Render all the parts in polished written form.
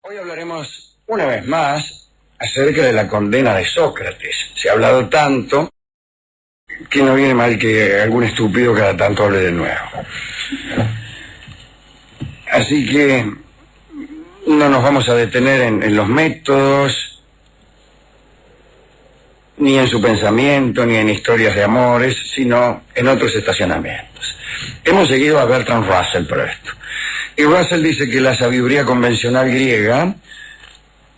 Hoy hablaremos una vez más acerca de la condena de Sócrates. Se ha hablado tanto que no viene mal que algún estúpido cada tanto hable de nuevo. Así que no nos vamos a detener en los métodos, ni en su pensamiento, ni en historias de amores, sino en otros estacionamientos. Hemos seguido a Bertrand Russell por esto. Y Russell dice que la sabiduría convencional griega,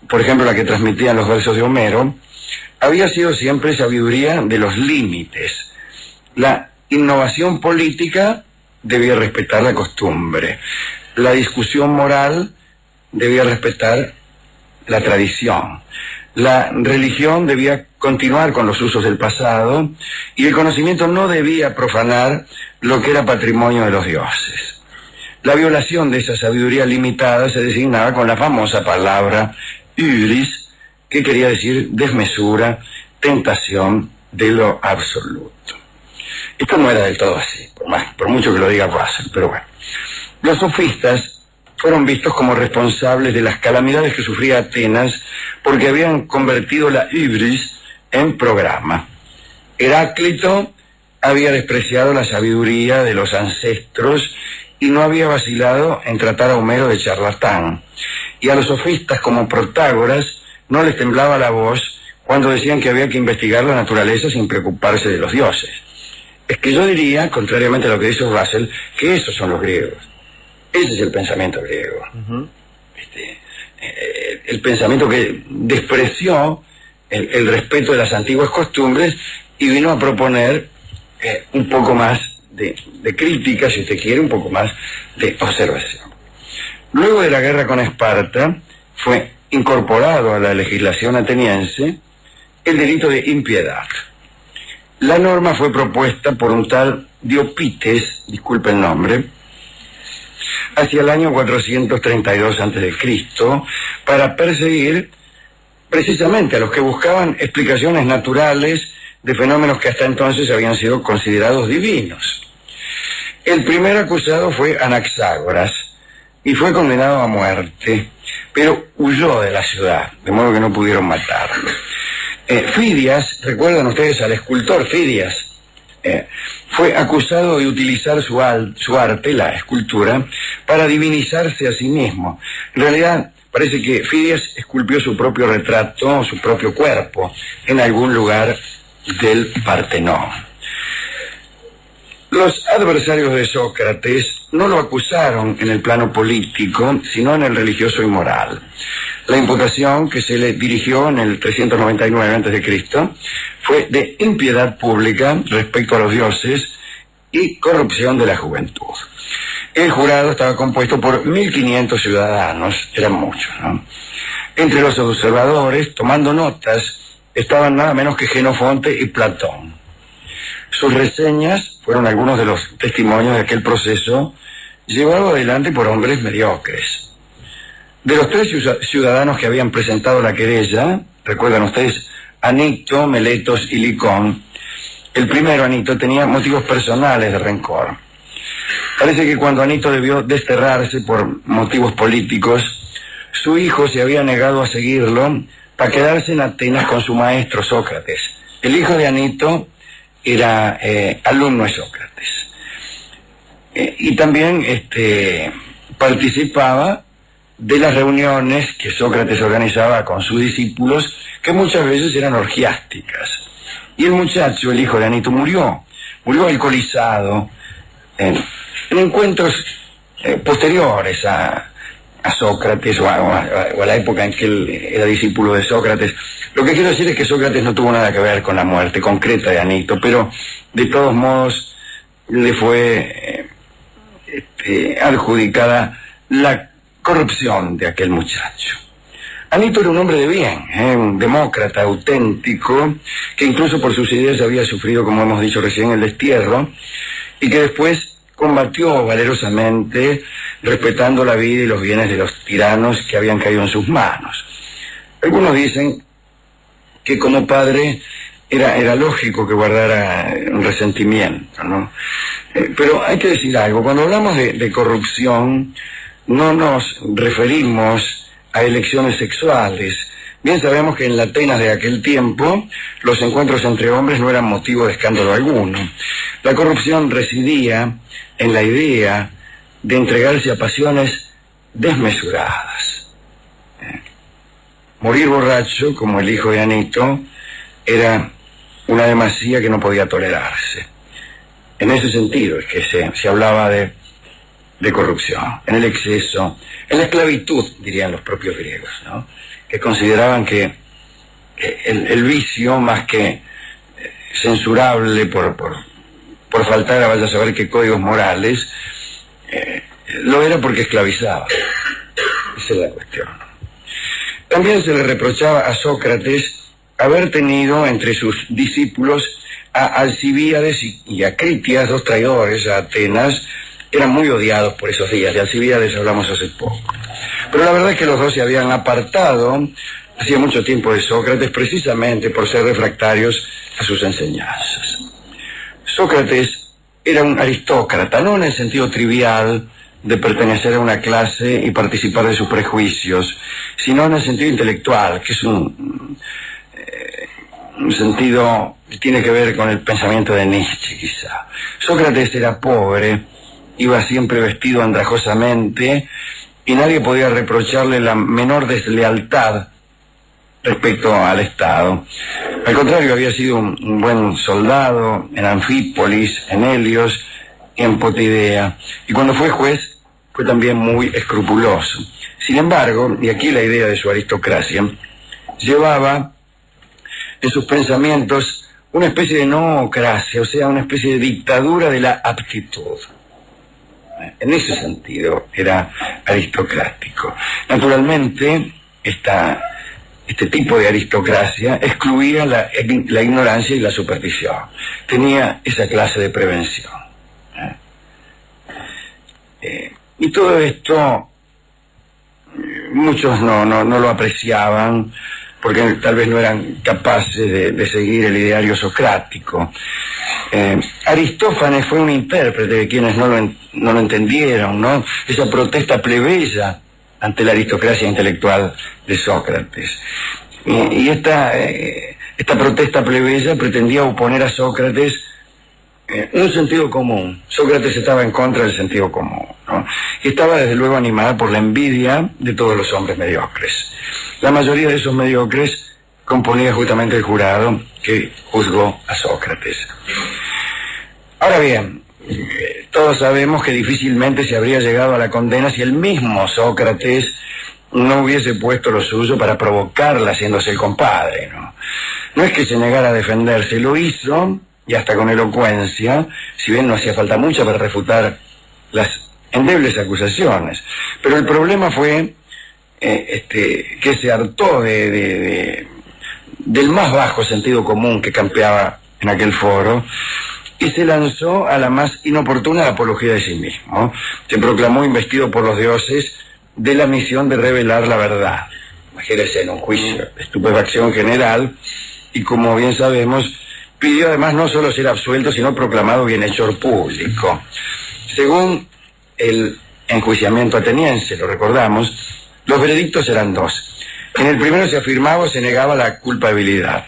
por ejemplo la que transmitían los versos de Homero, había sido siempre sabiduría de los límites. La innovación política debía respetar la costumbre. La discusión moral debía respetar la tradición. La religión debía continuar con los usos del pasado y el conocimiento no debía profanar lo que era patrimonio de los dioses. La violación de esa sabiduría limitada se designaba con la famosa palabra hybris, que quería decir desmesura, tentación de lo absoluto. Esto no era del todo así, por mucho que lo diga Russell, pero bueno. Los sofistas fueron vistos como responsables de las calamidades que sufría Atenas porque habían convertido la hybris en programa. Heráclito había despreciado la sabiduría de los ancestros y no había vacilado en tratar a Homero de charlatán. Y a los sofistas como Protágoras no les temblaba la voz cuando decían que había que investigar la naturaleza sin preocuparse de los dioses. Es que yo diría, contrariamente a lo que dice Russell, que esos son los griegos. Ese es el pensamiento griego. El pensamiento que despreció el respeto de las antiguas costumbres y vino a proponer un poco más de crítica, si usted quiere, un poco más de observación. Luego de la guerra con Esparta, fue incorporado a la legislación ateniense el delito de impiedad. La norma fue propuesta por un tal Diopites, disculpe el nombre, hacia el año 432 a.C., para perseguir precisamente a los que buscaban explicaciones naturales de fenómenos que hasta entonces habían sido considerados divinos. El primer acusado fue Anaxágoras y fue condenado a muerte, pero huyó de la ciudad, de modo que no pudieron matarlo. Fidias, ¿recuerdan ustedes al escultor Fidias? Fue acusado de utilizar su arte, la escultura, para divinizarse a sí mismo. En realidad, parece que Fidias esculpió su propio retrato, su propio cuerpo, en algún lugar del Partenón. Los adversarios de Sócrates no lo acusaron en el plano político, sino en el religioso y moral. La imputación que se le dirigió en el 399 a.C. fue de impiedad pública respecto a los dioses y corrupción de la juventud. El jurado estaba compuesto por 1.500 ciudadanos, eran muchos, ¿no? Entre los observadores, tomando notas, estaban nada menos que Jenofonte y Platón. Sus reseñas fueron algunos de los testimonios de aquel proceso llevado adelante por hombres mediocres. De los 3 ciudadanos que habían presentado la querella, recuerdan ustedes, Anito, Meletos y Licón, el primero, Anito, tenía motivos personales de rencor. Parece que cuando Anito debió desterrarse por motivos políticos, su hijo se había negado a seguirlo para quedarse en Atenas con su maestro Sócrates. El hijo de Anito era alumno de Sócrates. Y también participaba de las reuniones que Sócrates organizaba con sus discípulos, que muchas veces eran orgiásticas. Y el muchacho, el hijo de Anito, murió alcoholizado en encuentros posteriores a Sócrates o a la época en que él era discípulo de Sócrates. Lo que quiero decir es que Sócrates no tuvo nada que ver con la muerte concreta de Anito, pero de todos modos le fue adjudicada la corrupción de aquel muchacho. Anito era un hombre de bien, un demócrata auténtico, que incluso por sus ideas había sufrido, como hemos dicho recién, el destierro, y que después combatió valerosamente, respetando la vida y los bienes de los tiranos que habían caído en sus manos. Algunos dicen que como padre era lógico que guardara un resentimiento, ¿no? Pero hay que decir algo, cuando hablamos de corrupción, no nos referimos a elecciones sexuales. Bien sabemos que en la Atenas de aquel tiempo los encuentros entre hombres no eran motivo de escándalo alguno. La corrupción residía en la idea de entregarse a pasiones desmesuradas. Morir borracho, como el hijo de Anito, era una demasía que no podía tolerarse. En ese sentido es que se hablaba de corrupción, en el exceso, en la esclavitud, dirían los propios griegos, ¿no? Que consideraban que el vicio, más que censurable por faltar a vaya a saber qué códigos morales, lo era porque esclavizaba. Esa es la cuestión. También se le reprochaba a Sócrates haber tenido entre sus discípulos a Alcibíades y a Critias, dos traidores a Atenas. Eran muy odiados por esos días. De Alcibíades hablamos hace poco. Pero la verdad es que los dos se habían apartado hacía mucho tiempo de Sócrates, precisamente por ser refractarios a sus enseñanzas. Sócrates era un aristócrata, no en el sentido trivial de pertenecer a una clase y participar de sus prejuicios, sino en el sentido intelectual, que es un sentido que tiene que ver con el pensamiento de Nietzsche, quizá. Sócrates era pobre, iba siempre vestido andrajosamente, y nadie podía reprocharle la menor deslealtad respecto al Estado. Al contrario, había sido un buen soldado en Anfípolis, en Helios y en Potidea. Y cuando fue juez, fue también muy escrupuloso. Sin embargo, y aquí la idea de su aristocracia, llevaba en sus pensamientos una especie de noocracia, o sea, una especie de dictadura de la aptitud. En ese sentido era aristocrático. Naturalmente, este tipo de aristocracia excluía la ignorancia y la superstición. Tenía esa clase de prevención. Y todo esto, muchos no lo apreciaban, porque tal vez no eran capaces de seguir el ideario socrático. Aristófanes fue un intérprete de quienes no lo entendieron, ¿no? Esa protesta plebeya ante la aristocracia intelectual de Sócrates. Y esta protesta plebeya pretendía oponer a Sócrates un sentido común. Sócrates estaba en contra del sentido común, ¿no? Y estaba desde luego animada por la envidia de todos los hombres mediocres. La mayoría de esos mediocres componía justamente el jurado que juzgó a Sócrates. Ahora bien, todos sabemos que difícilmente se habría llegado a la condena si el mismo Sócrates no hubiese puesto lo suyo para provocarla haciéndose el compadre, ¿no? No es que se negara a defenderse, lo hizo, y hasta con elocuencia, si bien no hacía falta mucha para refutar las endebles acusaciones. Pero el problema fue que se hartó del más bajo sentido común que campeaba en aquel foro, y se lanzó a la más inoportuna apología de sí mismo. Se proclamó investido por los dioses de la misión de revelar la verdad. Imagínense, en un juicio de estupefacción general, y como bien sabemos, pidió además no solo ser absuelto, sino proclamado bienhechor público. Según el enjuiciamiento ateniense, lo recordamos, los veredictos eran dos. En el primero se afirmaba o se negaba la culpabilidad.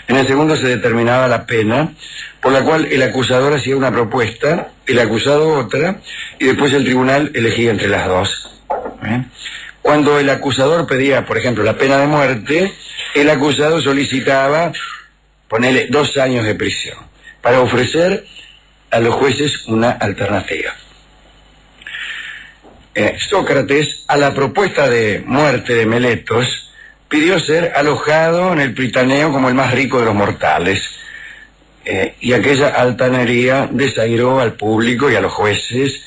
En el segundo se determinaba la pena, por la cual el acusador hacía una propuesta, el acusado otra, y después el tribunal elegía entre las dos. Cuando el acusador pedía, por ejemplo, la pena de muerte, el acusado solicitaba ponerle 2 años de prisión, para ofrecer a los jueces una alternativa. Sócrates, a la propuesta de muerte de Meletos, pidió ser alojado en el Pritaneo como el más rico de los mortales, y aquella altanería desairó al público y a los jueces,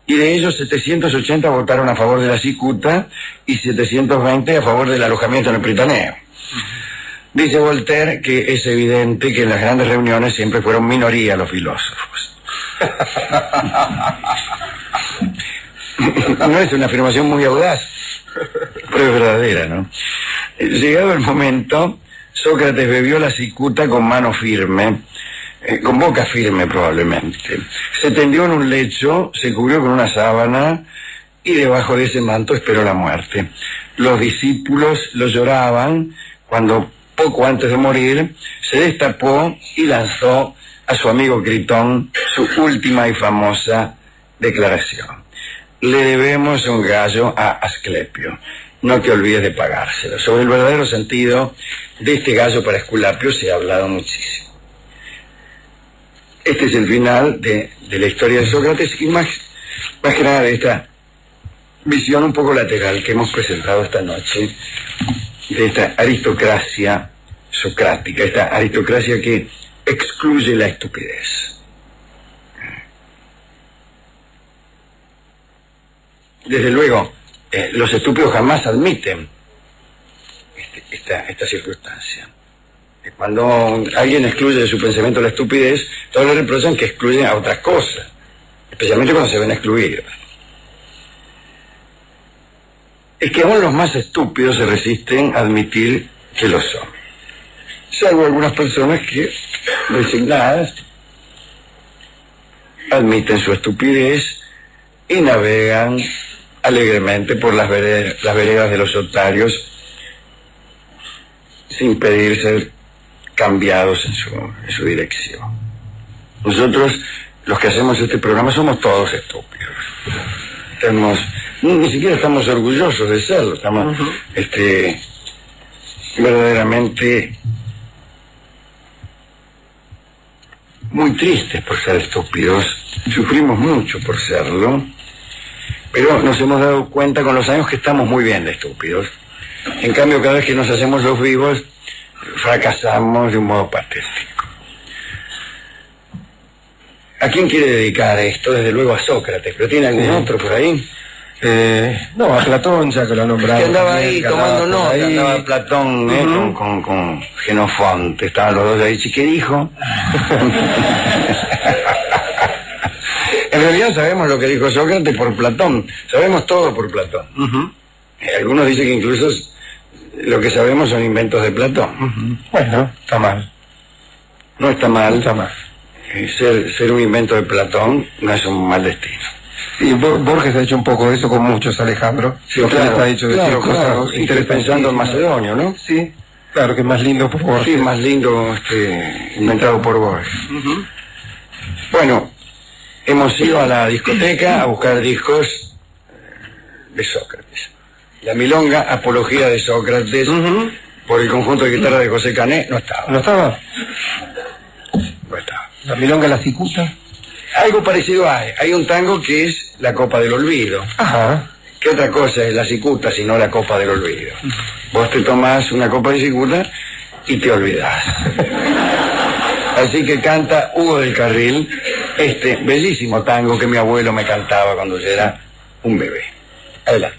y de ellos 780 votaron a favor de la cicuta y 720 a favor del alojamiento en el Pritaneo. Dice Voltaire que es evidente que en las grandes reuniones siempre fueron minoría los filósofos. No es una afirmación muy audaz, pero es verdadera, ¿no? Llegado el momento, Sócrates bebió la cicuta con mano firme, con boca firme probablemente. Se tendió en un lecho, se cubrió con una sábana y debajo de ese manto esperó la muerte. los discípulos lo lloraban cuando, poco antes de morir, se destapó y lanzó a su amigo Critón su última y famosa declaración. Le debemos un gallo a Asclepio. No te olvides de pagárselo. Sobre el verdadero sentido de este gallo para Esculapio se ha hablado muchísimo. Este es el final de la historia de Sócrates y más que nada de esta visión un poco lateral que hemos presentado esta noche de esta aristocracia socrática, esta aristocracia que excluye la estupidez. Desde luego, los estúpidos jamás admiten esta circunstancia. Cuando alguien excluye de su pensamiento la estupidez, todos le reprochan que excluyen a otras cosas, especialmente cuando se ven excluidos. Es que aún los más estúpidos se resisten a admitir que lo son. Salvo algunas personas que, resignadas, admiten su estupidez y navegan alegremente por las veredas de los otarios sin pedir ser cambiados en su dirección. Nosotros, los que hacemos este programa, somos todos estúpidos. Ni siquiera estamos orgullosos de serlo, estamos verdaderamente muy tristes por ser estúpidos, sufrimos mucho por serlo, pero nos hemos dado cuenta con los años que estamos muy bien de estúpidos. En cambio, cada vez que nos hacemos los vivos, fracasamos de un modo patético. ¿A quién quiere dedicar esto? Desde luego a Sócrates, pero ¿tiene algún otro por ahí? No, a Platón, ya que lo ha nombrado. Que andaba ahí tomando nota, andaba Platón con Genofonte, estaban los dos ahí. ¿Y qué dijo? En realidad sabemos lo que dijo Sócrates por Platón, sabemos todo por Platón. Algunos dicen que incluso lo que sabemos son inventos de Platón. Bueno, está mal. No está mal. Está mal. Ser un invento de Platón no es un mal destino. Y Borges ha hecho un poco de eso con muchos, Alejandro. Sí, lo que claro, está hecho de claro, cosas pensando en Macedonio, ¿no? Sí, claro, que es más lindo por Borges. Sí, más lindo inventado por Borges. Bueno, hemos ido a la discoteca a buscar discos de Sócrates. La milonga Apología de Sócrates por el conjunto de guitarra de José Canet no estaba. ¿No estaba? No estaba. La milonga La Cicuta. Algo parecido hay. Hay un tango que es La Copa del Olvido. Ajá. ¿Qué otra cosa es la cicuta sino la Copa del Olvido? Vos te tomás una copa de cicuta y te olvidás. Así que canta Hugo del Carril este bellísimo tango que mi abuelo me cantaba cuando yo era un bebé. Adelante.